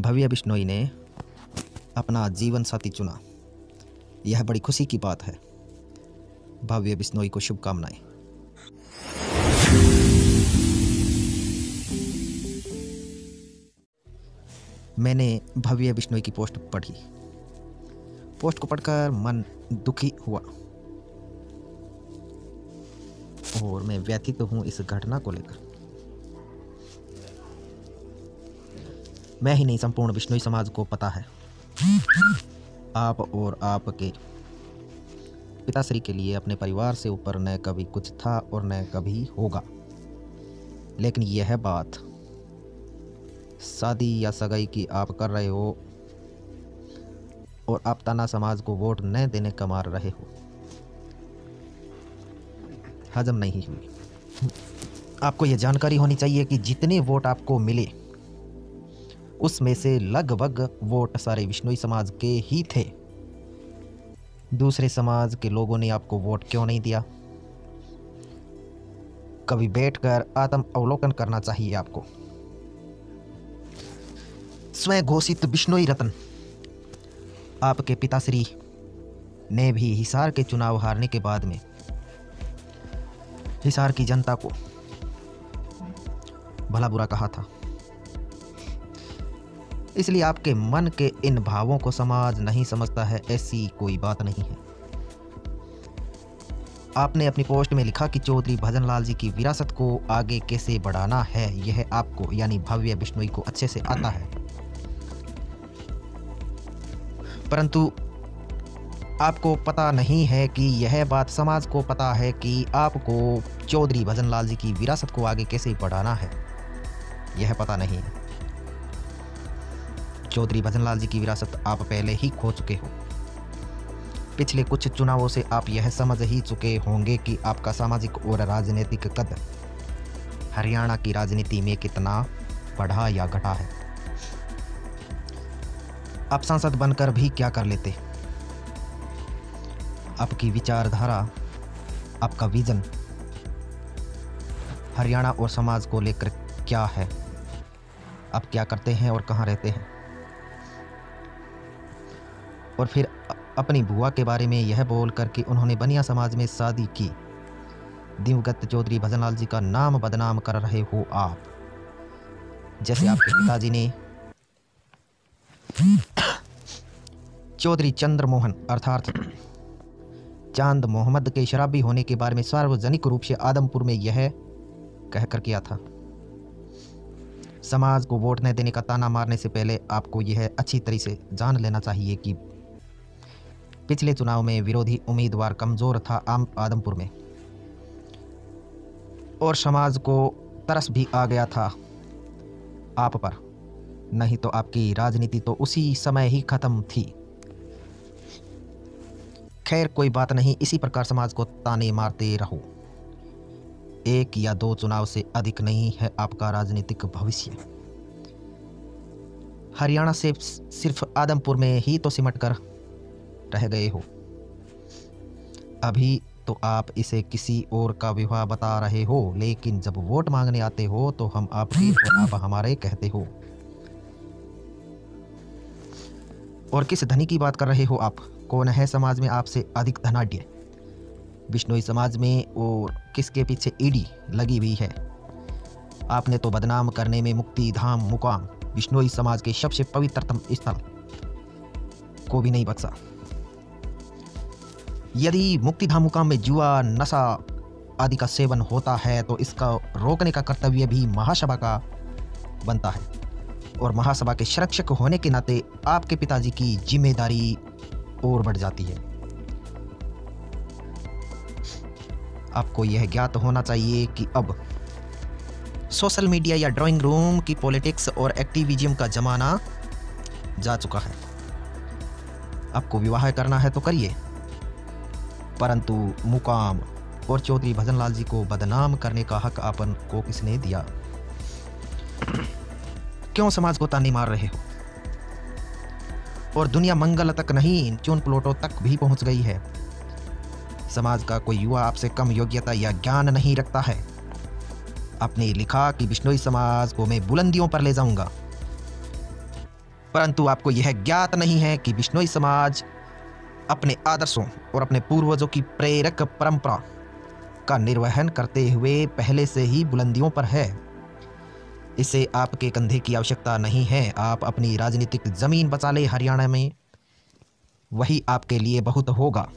भव्य बिश्नोई ने अपना जीवन साथी चुना। यह बड़ी खुशी की बात है। भव्य बिश्नोई को शुभकामनाएं। मैंने भव्य बिश्नोई की पोस्ट पढ़ी। पोस्ट को पढ़कर मन दुखी हुआ और मैं व्यथित हूँ इस घटना को लेकर। मैं ही नहीं, संपूर्ण बिश्नोई समाज को पता है आप और आपके पिताश्री के लिए अपने परिवार से ऊपर न कभी कुछ था और न कभी होगा। लेकिन यह बात शादी या सगाई की आप कर रहे हो और आप ताना समाज को वोट न देने का मार रहे हो, हजम नहीं हुई। आपको यह जानकारी होनी चाहिए कि जितने वोट आपको मिले उसमें से लगभग वोट सारे बिश्नोई समाज के ही थे। दूसरे समाज के लोगों ने आपको वोट क्यों नहीं दिया? कभी बैठकर आत्म अवलोकन करना चाहिए आपको। स्वयं घोषित बिश्नोई रत्न आपके पिताश्री ने भी हिसार के चुनाव हारने के बाद में हिसार की जनता को भला बुरा कहा था। इसलिए आपके मन के इन भावों को समाज नहीं समझता है, ऐसी कोई बात नहीं है। आपने अपनी पोस्ट में लिखा कि चौधरी भजनलाल जी की विरासत को आगे कैसे बढ़ाना है, यह आपको यानी भव्य बिश्नोई को अच्छे से आता है। परंतु आपको पता नहीं है कि यह बात समाज को पता है कि आपको चौधरी भजनलाल जी की विरासत को आगे कैसे बढ़ाना है, यह पता नहीं है। चौधरी भजनलाल जी की विरासत आप पहले ही खो चुके हो। पिछले कुछ चुनावों से आप यह समझ ही चुके होंगे कि आपका सामाजिक और राजनीतिक कद हरियाणा की राजनीति में कितना बढ़ा या घटा है। आप सांसद बनकर भी क्या कर लेते? आपकी विचारधारा, आपका विजन हरियाणा और समाज को लेकर क्या है? आप क्या करते हैं और कहाँ रहते हैं? और फिर अपनी बुआ के बारे में यह बोल कर कि उन्होंने बनिया समाज में शादी की। दिवंगत चौधरी भजनलाल जी का नाम बदनाम कर रहे हो आप। जैसे आपके पिताजी ने चौधरी चंद्रमोहन अर्थात चांद मोहम्मद के शराबी होने के बारे में सार्वजनिक रूप से आदमपुर में यह कहकर किया था। समाज को वोट न देने का ताना मारने से पहले आपको यह अच्छी तरह से जान लेना चाहिए कि पिछले चुनाव में विरोधी उम्मीदवार कमजोर था आदमपुर में और समाज को तरस भी आ गया था आप पर, नहीं तो आपकी राजनीति तो उसी समय ही खत्म थी। खैर कोई बात नहीं, इसी प्रकार समाज को ताने मारते रहो। एक या दो चुनाव से अधिक नहीं है आपका राजनीतिक भविष्य। हरियाणा से सिर्फ आदमपुर में ही तो सिमट कर रह गए हो। अभी तो आप इसे किसी और का विवाह बता रहे हो, लेकिन जब वोट मांगने आते हो तो हम आपके और आप हमारे कहते हो। और किस धनी की बात कर रहे हो आप? कौन है समाज में आपसे अधिक धनाढ्य बिश्नोई समाज में? और किसके पीछे ईडी लगी हुई है? आपने तो बदनाम करने में मुक्ति धाम मुकाम बिश्नोई समाज के सबसे पवित्रतम स्थल को भी नहीं बख्शा। यदि मुक्तिधाम मुकाम में जुआ, नशा आदि का सेवन होता है तो इसका रोकने का कर्तव्य भी महासभा का बनता है। और महासभा के संरक्षक होने के नाते आपके पिताजी की जिम्मेदारी और बढ़ जाती है। आपको यह ज्ञात होना चाहिए कि अब सोशल मीडिया या ड्राइंग रूम की पॉलिटिक्स और एक्टिविज्म का जमाना जा चुका है। आपको विवाह करना है तो करिए, परंतु मुकाम और चौधरी भजनलाल जी को बदनाम करने का हक आपन को किसने दिया? क्यों समाज को ताने मार रहे हो? और दुनिया मंगल तक नहीं, चुन प्लूटो तक भी पहुंच गई है। समाज का कोई युवा आपसे कम योग्यता या ज्ञान नहीं रखता है। आपने लिखा कि बिश्नोई समाज को मैं बुलंदियों पर ले जाऊंगा। परंतु आपको यह ज्ञात नहीं है कि बिश्नोई समाज अपने आदर्शों और अपने पूर्वजों की प्रेरक परंपरा का निर्वहन करते हुए पहले से ही बुलंदियों पर है। इसे आपके कंधे की आवश्यकता नहीं है। आप अपनी राजनीतिक जमीन बचा ले हरियाणा में, वही आपके लिए बहुत होगा।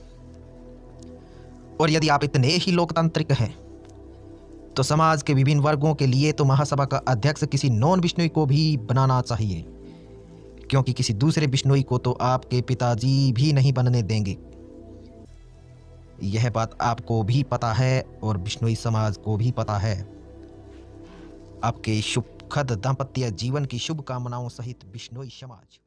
और यदि आप इतने ही लोकतांत्रिक हैं तो समाज के विभिन्न वर्गों के लिए तो महासभा का अध्यक्ष किसी नॉन बिश्नोई को भी बनाना चाहिए, क्योंकि किसी दूसरे बिश्नोई को तो आपके पिताजी भी नहीं बनने देंगे। यह बात आपको भी पता है और बिश्नोई समाज को भी पता है। आपके सुखद दाम्पत्य जीवन की शुभकामनाओं सहित बिश्नोई समाज।